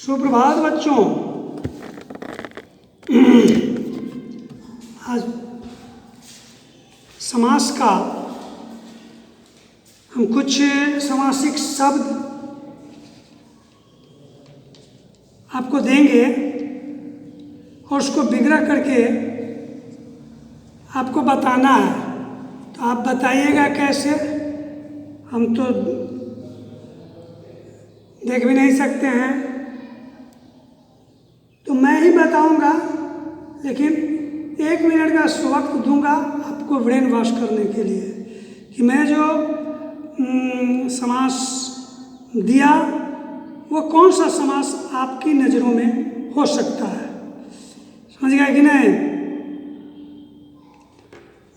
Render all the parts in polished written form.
सुप्रभात बच्चों। आज समास का हम कुछ समासिक शब्द आपको देंगे और उसको विग्रह करके आपको बताना है। तो आप बताइएगा कैसे। हम तो देख भी नहीं सकते हैं, तो मैं ही बताऊंगा, लेकिन 1 मिनट का वक्त दूंगा आपको ब्रेन वॉश करने के लिए कि मैं जो समास दिया वो कौन सा समास आपकी नज़रों में हो सकता है। समझ गए कि नहीं?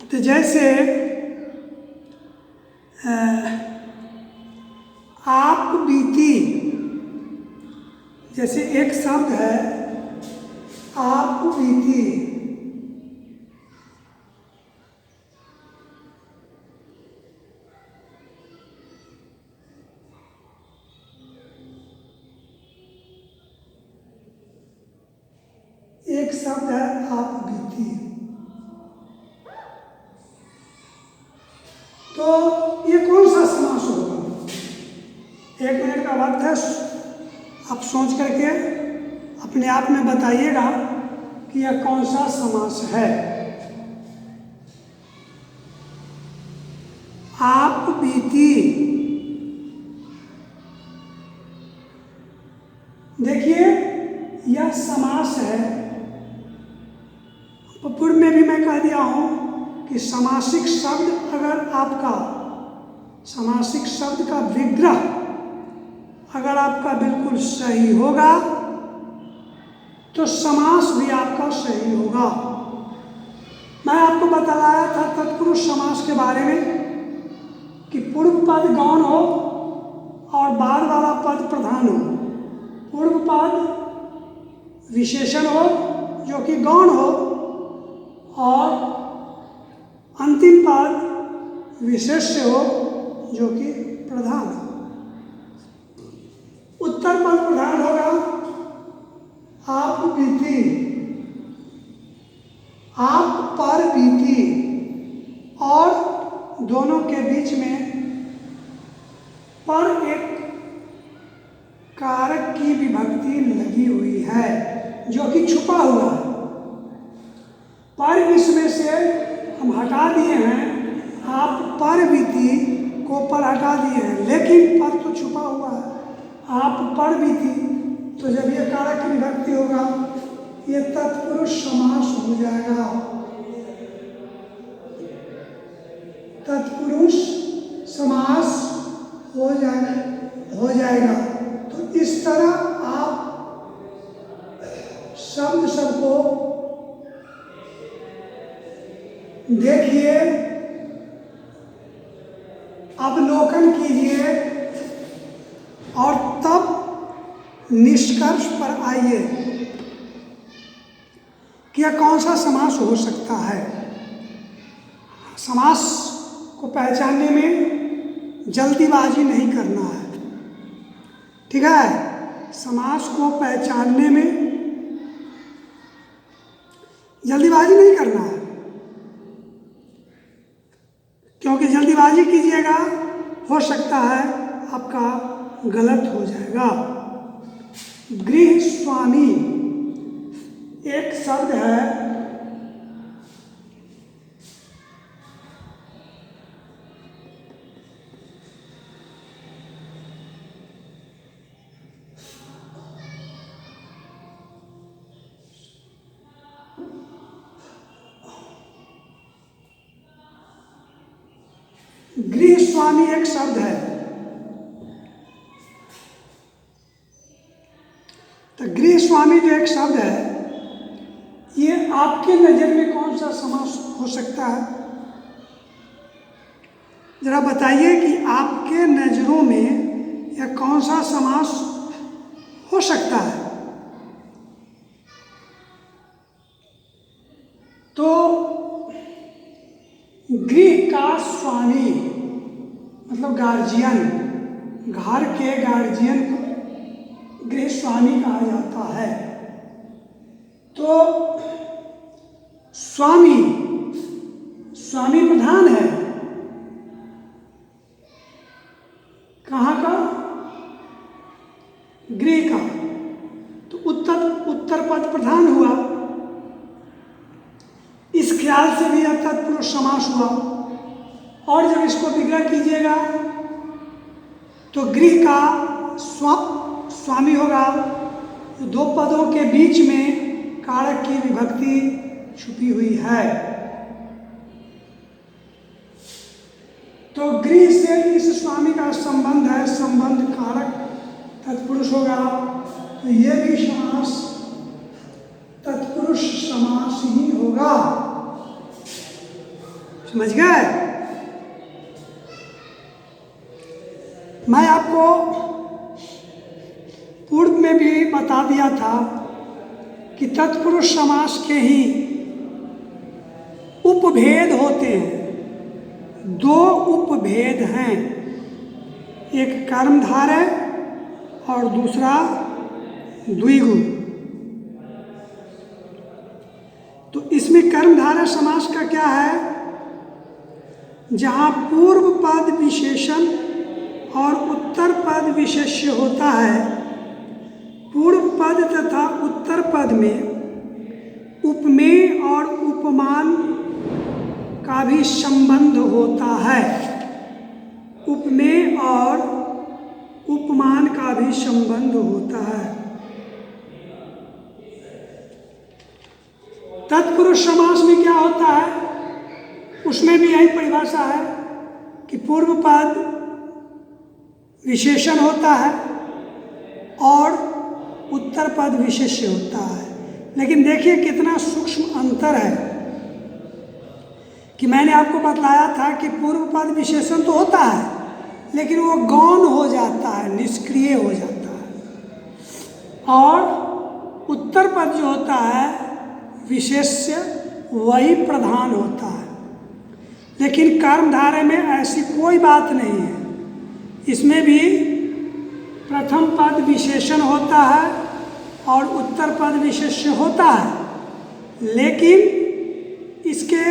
तो जैसे आप बीती, जैसे एक शब्द है आप बीती, एक शब्द है आप बीती। तो ये कौन सा समास होगा? 1 मिनट का वक्त है, आप सोच करके अपने आप में बताइएगा कि यह कौन सा समास है। आप बीती, देखिए यह समास है। पूर्व में भी मैं कह दिया हूं कि समासिक शब्द अगर आपका, समासिक शब्द का विग्रह अगर आपका बिल्कुल सही होगा तो समास भी आपका सही होगा। मैं आपको बतलाया था तत्पुरुष समास के बारे में कि पूर्व पद गौण हो और बाद वाला पद प्रधान हो। पूर्व पद विशेषण हो जो कि गौण हो और अंतिम पद विशेष्य हो जो कि प्रधान हो। उत्तर पद प्रधान होगा आप बीती, आप पर बीती, और दोनों के बीच में पर एक कारक की विभक्ति लगी हुई है जो कि छुपा हुआ है। पर इसमें से हम हटा दिए हैं, आप पर बीती को पर हटा दिए हैं, लेकिन पर तो छुपा हुआ है। आप पर बीती, तो जब ये कारक की विभक्ति होगा ये तत्पुरुष समास हो जाएगा। तत्पुरुष समास हो जाएगा। तो इस तरह आप शब्द सबको देखिए, अवलोकन कीजिए और तब निष्कर्ष पर आइए कि यह कौन सा समास हो सकता है। समास को पहचानने में जल्दीबाजी नहीं करना है, ठीक है? समास को पहचानने में जल्दीबाजी नहीं करना है, क्योंकि जल्दीबाजी कीजिएगा हो सकता है आपका गलत हो जाएगा। गृह स्वामी एक शब्द है। गृह स्वामी एक शब्द है। तो गृह स्वामी जो एक शब्द है, ये आपके नजर में कौन सा समास हो सकता है? जरा बताइए कि आपके नजरों में यह कौन सा समास हो सकता है। तो गृह का स्वामी मतलब गार्जियन, घर के गार्जियन को गृह स्वामी कहा जाता है। तो स्वामी प्रधान है कहाँ का? गृह का। तो उत्तर पद प्रधान हुआ। इस ख्याल से भी यह तत्पुरुष समास हुआ। और जब इसको विग्रह कीजिएगा तो गृह का स्वामी होगा। तो दो पदों के बीच में कारक की विभक्ति छुपी हुई है। तो गृह से इस स्वामी का संबंध है, संबंध कारक तत्पुरुष होगा। तो ये भी समास तत्पुरुष समास ही होगा। समझ गए? मैं आपको पूर्व में भी बता दिया था कि तत्पुरुष समास के ही उपभेद होते हैं। दो उपभेद हैं, एक कर्मधारय और दूसरा द्विगु। तो इसमें कर्मधारय समास का क्या है? जहाँ पूर्व पद विशेषण और उत्तर पद विशेष्य होता है। पूर्व पद तथा उत्तर पद में उपमेय और उपमान का भी संबंध होता है। उपमेय और उपमान का भी संबंध होता है। तत्पुरुष समास में क्या होता है? उसमें भी यही परिभाषा है कि पूर्व पद विशेषण होता है और उत्तर पद विशेष्य होता है। लेकिन देखिए कितना सूक्ष्म अंतर है कि मैंने आपको बतलाया था कि पूर्व पद विशेषण तो होता है लेकिन वो गौण हो जाता है, निष्क्रिय हो जाता है। और उत्तर पद जो होता है विशेष्य वही प्रधान होता है। लेकिन कर्मधारय में ऐसी कोई बात नहीं है। इसमें भी प्रथम पद विशेषण होता है और उत्तर पद विशेष्य होता है, लेकिन इसके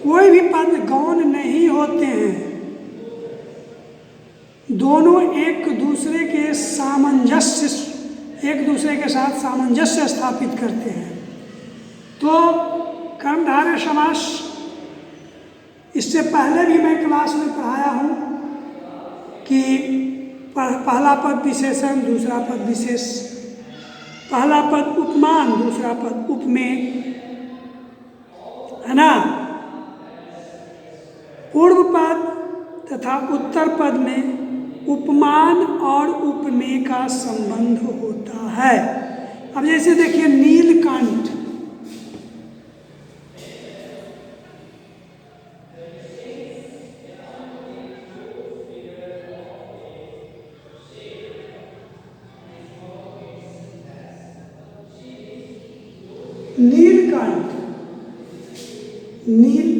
कोई भी पद गौण नहीं होते हैं। दोनों एक दूसरे के साथ सामंजस्य स्थापित करते हैं। तो कर्मधारय समास इससे पहले भी मैं क्लास में पढ़ाया हूँ कि पहला पद विशेषण, दूसरा पद विशेष, पहला पद उपमान, दूसरा पद उपमेय, है ना। पूर्व पद तथा उत्तर पद में उपमान और उपमेय का संबंध होता है। अब जैसे देखिए नीलकंठ, नीलकंठ,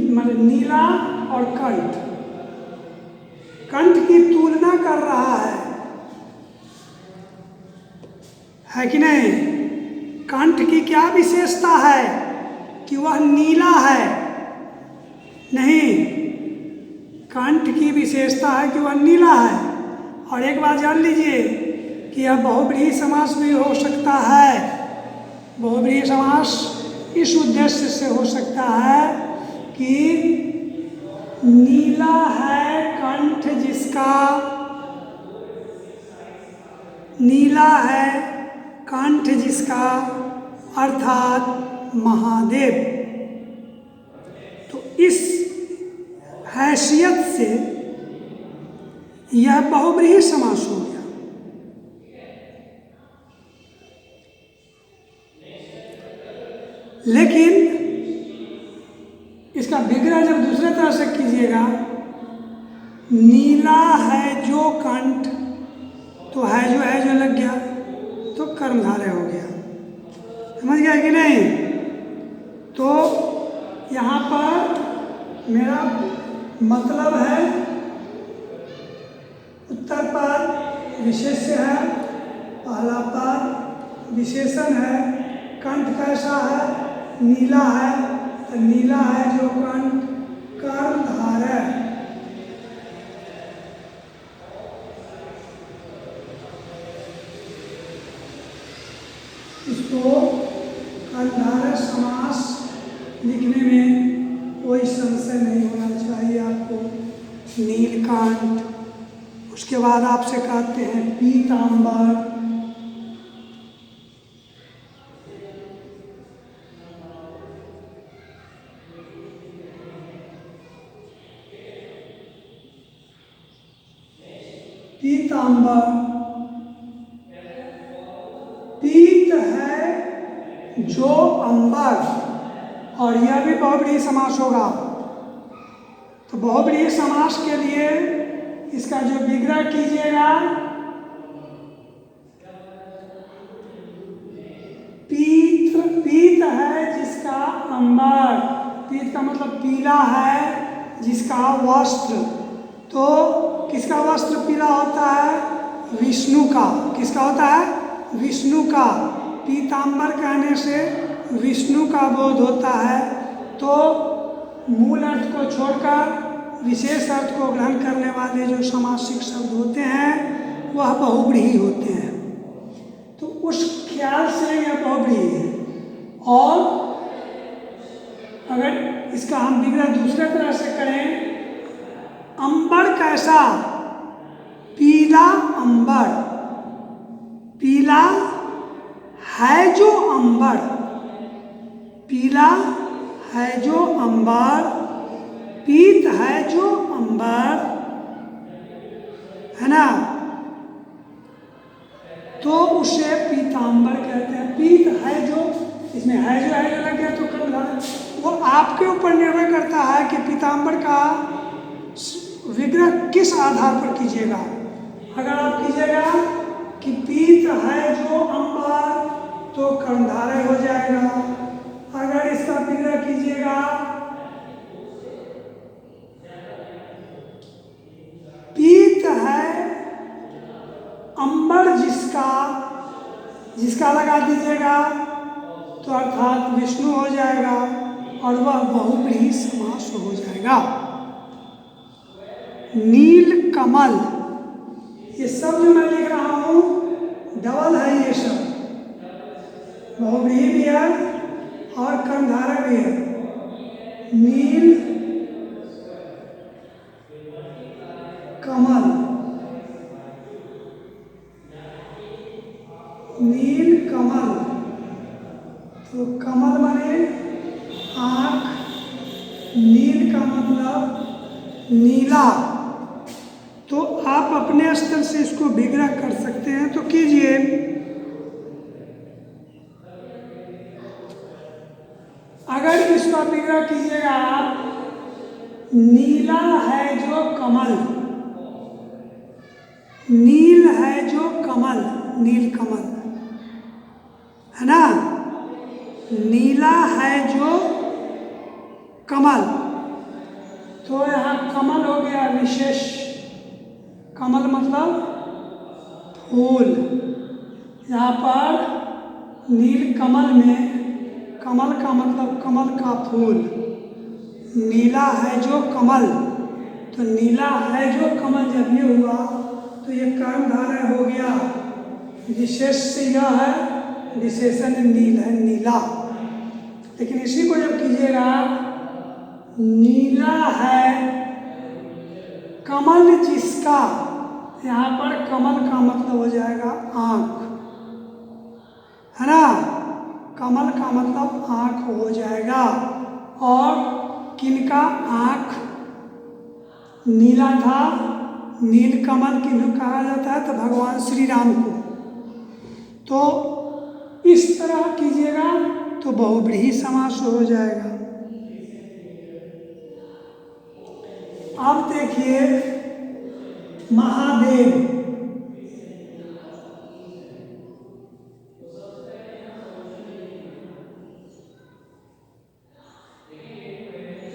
मतलब नीला और कंठ, कंठ की तुलना कर रहा है कि नहीं? कंठ की क्या विशेषता है कि वह नीला है? नहीं, कंठ की विशेषता है कि वह नीला है। और एक बात जान लीजिए कि यह बहुव्रीहि समास भी हो सकता है। बहुव्रीहि समास इस उद्देश्य से हो सकता है कि नीला है कंठ जिसका, नीला है कंठ जिसका अर्थात महादेव। तो इस हैसियत से यह बहुव्रीहि समास हो गया। लेकिन इसका विग्रह जब दूसरे तरह से कीजिएगा, नीला है जो कंठ, तो है जो लग गया तो कर्मधारय हो गया। समझ गया कि नहीं? तो यहाँ पर मेरा मतलब है उत्तर पद विशेष्य है पहला पद विशेषण है। कंठ कैसा है? नीला है। तो नीला है जो कंठ कर्णधार है। इसको कर्णधारय समास लिखने में कोई संशय नहीं होना चाहिए आपको। नीलकंठ, उसके बाद आपसे कहते हैं पीतांबर, पीतांबर पीत है जो अंबर, और यह भी बहुव्रीहि समास होगा। तो बहुव्रीहि समास के लिए इसका जो विग्रह कीजिएगा, पीत है जिसका अंबर, पीत का मतलब पीला है जिसका वस्त्र। तो किसका वस्त्र पीला होता है? विष्णु का। किसका होता है? विष्णु का। पीतांबर कहने से विष्णु का बोध होता है। तो मूल अर्थ को छोड़कर विशेष अर्थ को ग्रहण करने वाले जो समासिक शब्द होते हैं वह बहुव्रीहि होते हैं। तो उस ख्याल से यह बहुव्रीहि है। और अगर इसका हम विग्रह दूसरे तरह से करें, अंबर कैसा? पीला अंबर, पीला है जो अंबर, पीला है जो अंबर, पीत है जो अंबर, है ना? तो उसे पीतांबर कहते हैं। पीत है जो, इसमें है जो लग गया तो कर्णधार, वो आपके ऊपर निर्भर करता है कि पीतांबर का विग्रह किस आधार पर कीजिएगा। अगर आप कीजिएगा कि पीत है जो अंबर तो कर्णधारय हो जाएगा। अगर इसका विग्रह कीजिएगा पीत है अंबर जिसका लगा दीजिएगा तो अर्थात विष्णु हो जाएगा और वह बहुव्रीहि समास हो जाएगा। नील कमल, ये सब जो मैं लिख रहा हूँ डबल है, ये सब बहुव्रीहि भी है और कर्णधारय भी है। नील कमल, नील कमल, तो कमल माने आँख, नील का मतलब नीला। तो आप अपने स्तर से इसको विग्रह कर सकते हैं, तो कीजिए। अगर इसका विग्रह कीजिएगा आप, नीला है जो कमल, नील है जो कमल, नील कमल है ना, नीला है जो कमल, तो यहाँ कमल हो गया विशेष। कमल मतलब फूल। यहाँ पर नील कमल में कमल का मतलब कमल का फूल। नीला है जो कमल, तो नीला है जो कमल जब ये हुआ तो ये कर्णधारय हो गया। विशेष से यह है, विशेषण नील है, नीला। लेकिन इसी को जब कीजिएगा, नीला है कमल जिसका, यहाँ पर कमल का मतलब हो जाएगा आँख, है ना? कमल का मतलब आँख हो जाएगा। और किनका आँख नीला था? नील कमल किन्हें कहा जाता है? तो भगवान श्री राम को। तो इस तरह कीजिएगा तो बहुव्रीहि समास हो जाएगा। अब देखिए महादेव,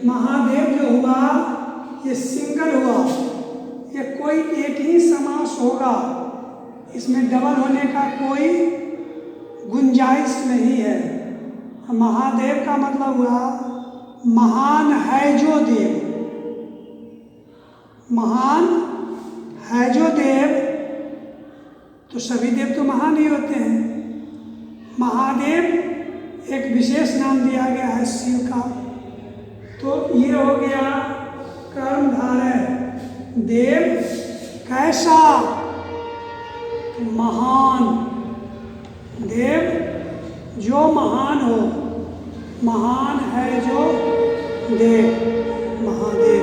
महादेव जो हुआ ये सिंगल हुआ, ये कोई एक ही समास होगा। इस इसमें डबल होने का कोई गुंजाइश नहीं है। महादेव का मतलब हुआ महान है जो देव, महान है जो देव, तो सभी देव तो महान ही होते हैं। महादेव एक विशेष नाम दिया गया है शिव का, तो ये हो गया कर्मधारय। देव कैसा? महान। देव जो महान हो, महान है जो देव, महादेव।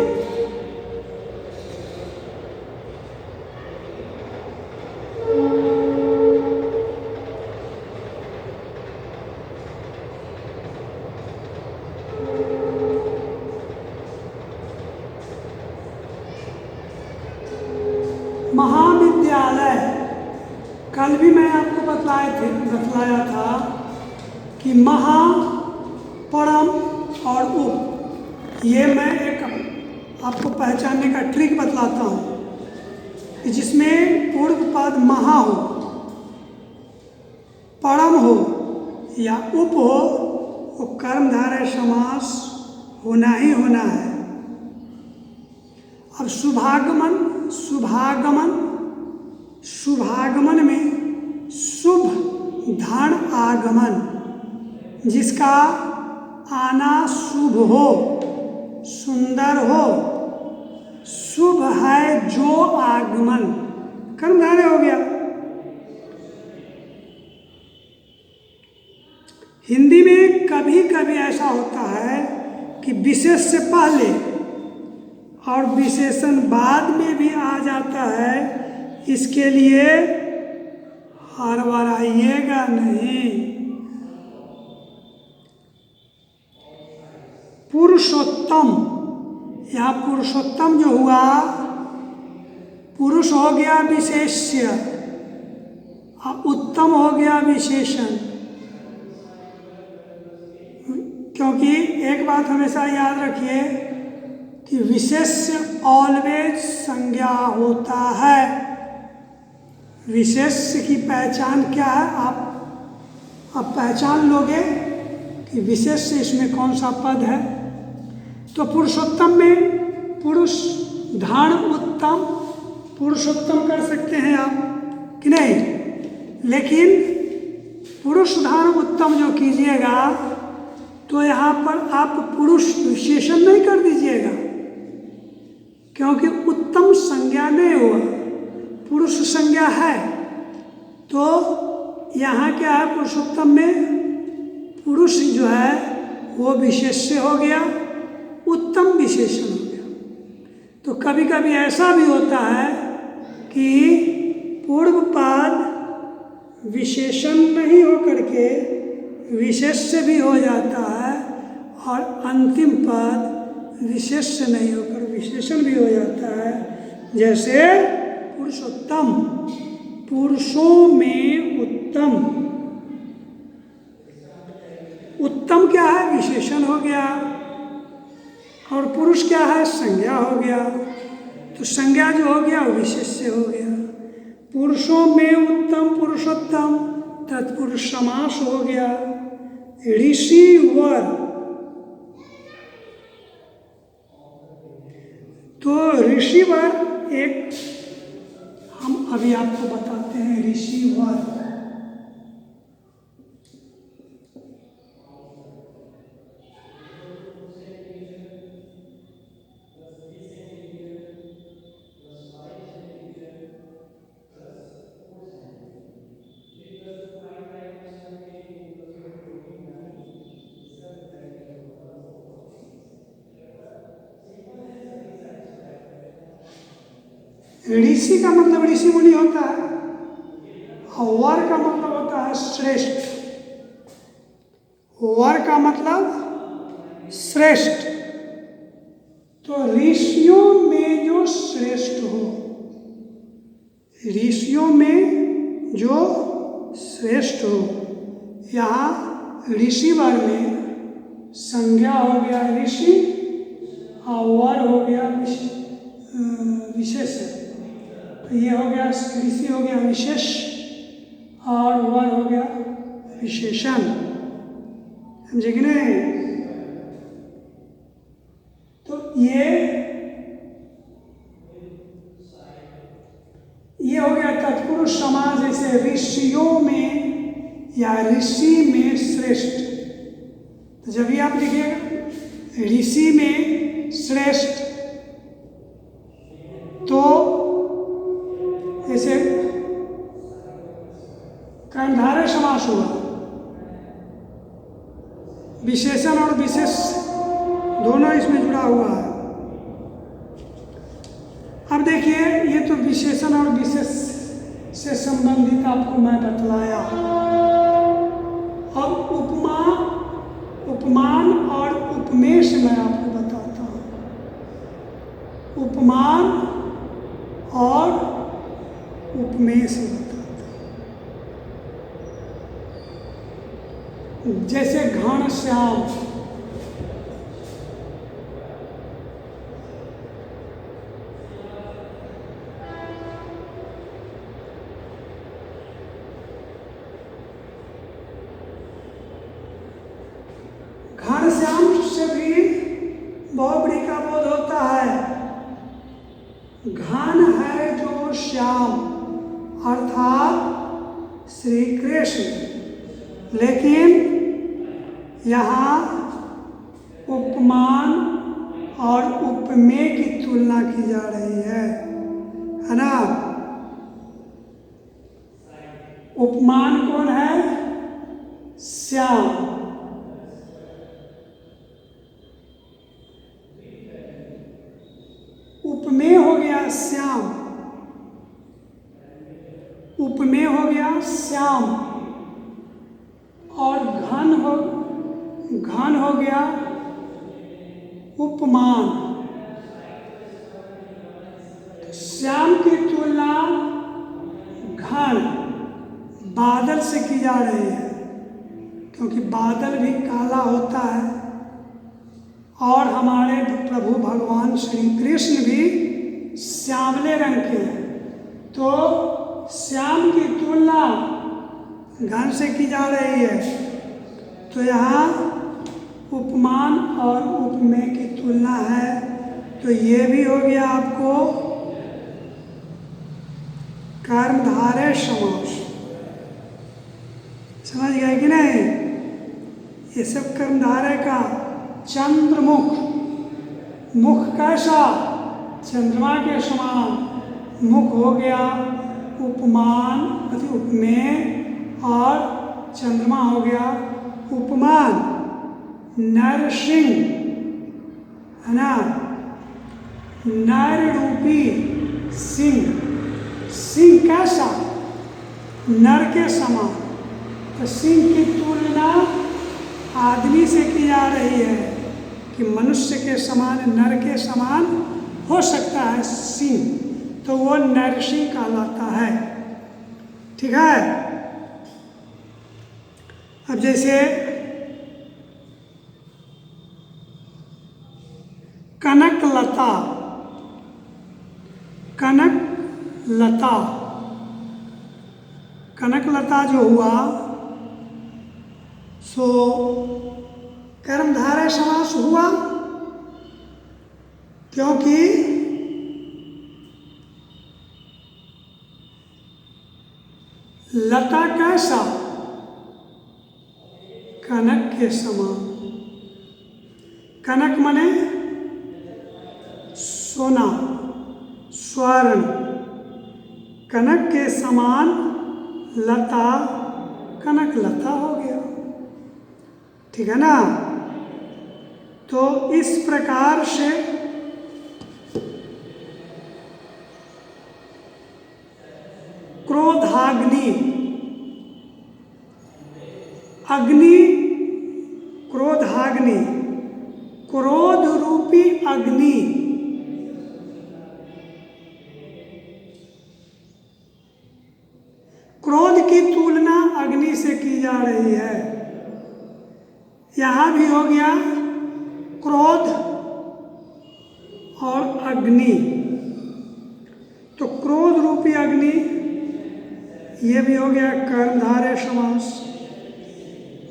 महाविद्यालय, कल भी मैं आपको बतलाया था कि महा, परम और उप, ये मैं एक आपको पहचानने का ट्रिक बतलाता हूँ कि जिसमें पूर्व पद महा हो, परम हो या उप हो, वो कर्मधारय समास होना ही होना है। अब शुभागमन, शुभागमन में शुभ धन आगमन, जिसका आना शुभ हो, सुंदर हो, शुभ है जो आगमन, कर्मधारय हो गया। हिंदी में कभी कभी ऐसा होता है कि विशेष से पहले और विशेषण बाद में भी आ जाता है, इसके लिए हड़बड़ाइएगा नहीं। पुरुषोत्तम, यहाँ पुरुषोत्तम जो हुआ, पुरुष हो गया विशेष्य और उत्तम हो गया विशेषण। क्योंकि एक बात हमेशा याद रखिए कि विशेष्य ऑलवेज संज्ञा होता है। विशेष्य की पहचान क्या है, आप पहचान लोगे कि विशेष्य इसमें कौन सा पद है। तो पुरुषोत्तम में पुरुष धान उत्तम, पुरुषोत्तम कर सकते हैं आप कि नहीं, लेकिन पुरुष धान उत्तम जो कीजिएगा तो यहाँ पर आप पुरुष विशेषण नहीं कर दीजिएगा, क्योंकि उत्तम संज्ञा नहीं हुआ, पुरुष संज्ञा है। तो यहाँ क्या है, पुरुषोत्तम में पुरुष जो है वो विशेष्य हो गया, उत्तम विशेषण हो गया। तो कभी कभी ऐसा भी होता है कि पूर्व पद विशेषण नहीं होकर के विशेष्य भी हो जाता है और अंतिम पद विशेष्य नहीं होकर विशेषण भी हो जाता है। जैसे पुरुषोत्तम, पुरुषों में उत्तम, उत्तम क्या है, विशेषण हो गया, और पुरुष क्या है, संज्ञा हो गया। तो संज्ञा जो हो गया वो विशेष्य हो गया। पुरुषों में उत्तम पुरुषोत्तम, तत्पुरुष समास हो गया। ऋषिवर, तो ऋषिवर एक हम अभी आपको बताते हैं। ऋषिवर ऋषि का मतलब ऋषि मुनि होता है, और वर का मतलब होता है श्रेष्ठ। वर का मतलब श्रेष्ठ। तो ऋषियों में जो श्रेष्ठ हो, ऋषियों में जो श्रेष्ठ हो, यहाँ ऋषि वर में संज्ञा हो गया ऋषि और वर हो गया विशेष। ये हो गया ऋषि हो गया विशेष विशेषण, समझे कि नहीं। तो ये हो गया तत्पुरुष समास, जैसे ऋषियों में या ऋषि में श्रेष्ठ। तो जब भी आप लिखिएगा ऋषि में श्रेष्ठ, तो जैसे कर्मधारय समास हुआ, विशेषण और विशेष दोनों इसमें जुड़ा हुआ है। अब देखिए, ये तो विशेषण और विशेष से संबंधित आपको मैं बतलाया। अब उपमा, उपमान और उपमेय मैं आपको बताता हूँ। उपमान और उपमेय से बताता हूँ। जैसे घनश्याम, घनश्याम से भी बहुब्री का बोध होता है। घन है जो श्याम अर्थात श्री कृष्ण, लेकिन यहाँ उपमान और उपमेय की तुलना की जा रही है ना। उपमान कौन है? श्याम। उपमेय हो गया श्याम, उपमेय हो गया श्याम, और घन हो गया उपमान। श्याम की तुलना घन बादल से की जा रही है, क्योंकि बादल भी काला होता है और हमारे प्रभु भगवान श्री कृष्ण भी श्यामले रंग के हैं। तो श्याम की तुलना घन से की जा रही है। तो यहाँ उपमान और उपमेय की तुलना है। तो ये भी हो गया आपको कर्मधारय समास। समझ गए कि नहीं? ये सब कर्मधारय का। चंद्रमुख, मुख कैसा? चंद्रमा के समान मुख हो गया उपमान अथवा उपमेय, और चंद्रमा हो गया उपमान। नरसिंह है ना, नर रूपी सिंह, सिंह कैसा? नर के समान। तो सिंह की तुलना आदमी से की जा रही है कि मनुष्य के समान, नर के समान हो सकता है सिंह, तो वो नरसिंह कहलाता है। ठीक है। अब जैसे कनक लता, कनक लता, कनक लता जो हुआ सो कर्मधारय समास हुआ, क्योंकि लता कैसा? कनक के समान। कनक माने सोना, स्वर्ण। कनक के समान लता, कनक लता हो गया। ठीक है ना। तो इस प्रकार से क्रोधाग्नि, अग्नि, क्रोधाग्नि, क्रोध रूपी अग्नि, क्रोध की तुलना अग्नि से की जा रही है। यहाँ भी हो गया क्रोध और अग्नि। तो क्रोध रूपी अग्नि, ये भी हो गया कर्मधारय समास।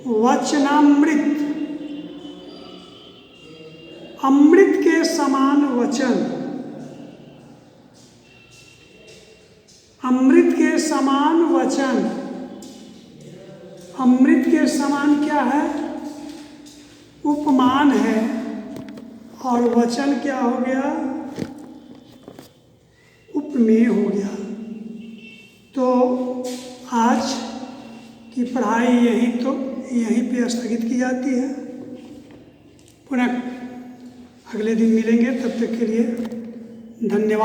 वचनामृत, अमृत के समान वचन, अमृत के समान वचन। अमृत के समान क्या है? उपमान है। और वचन क्या हो गया? उपमेय हो गया। तो आज की पढ़ाई यहीं पे स्थगित की जाती है। पुनः अगले दिन मिलेंगे, तब तक के लिए धन्यवाद।